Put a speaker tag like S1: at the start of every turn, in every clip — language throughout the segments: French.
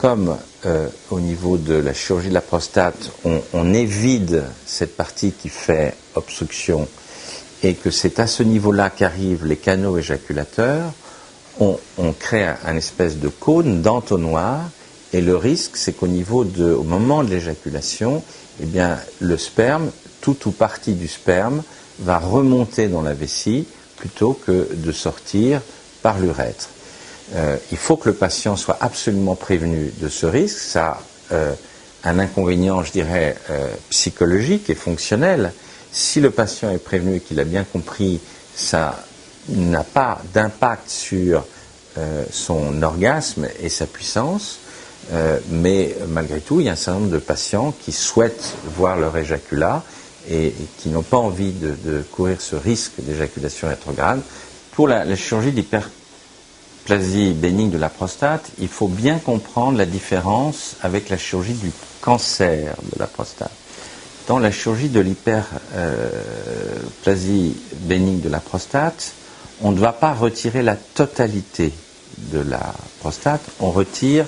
S1: Comme au niveau de la chirurgie de la prostate, on évide cette partie qui fait obstruction et que c'est à ce niveau-là qu'arrivent les canaux éjaculateurs, on crée un espèce de cône, d'entonnoir, et le risque, c'est qu'au au moment de l'éjaculation, eh bien, le sperme, tout ou partie du sperme, va remonter dans la vessie plutôt que de sortir par l'urètre. Il faut que le patient soit absolument prévenu de ce risque. Ça a un inconvénient, je dirais, psychologique et fonctionnel. Si le patient est prévenu et qu'il a bien compris, ça n'a pas d'impact sur son orgasme et sa puissance, mais malgré tout, il y a un certain nombre de patients qui souhaitent voir leur éjaculat et qui n'ont pas envie de courir ce risque d'éjaculation rétrograde. Pour la chirurgie d'hyperplasie bénigne de la prostate, il faut bien comprendre la différence avec la chirurgie du cancer de la prostate. Dans la chirurgie de l'hyperplasie bénigne de la prostate, on ne va pas retirer la totalité de la prostate, on retire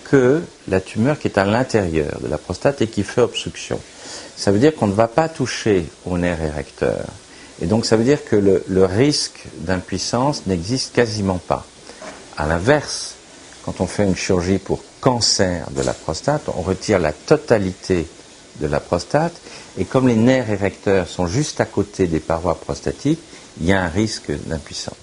S1: que la tumeur qui est à l'intérieur de la prostate et qui fait obstruction. Ça veut dire qu'on ne va pas toucher au nerf érecteur. Et donc ça veut dire que le risque d'impuissance n'existe quasiment pas. À l'inverse, quand on fait une chirurgie pour cancer de la prostate, on retire la totalité de la prostate, et comme les nerfs érecteurs sont juste à côté des parois prostatiques, il y a un risque d'impuissance.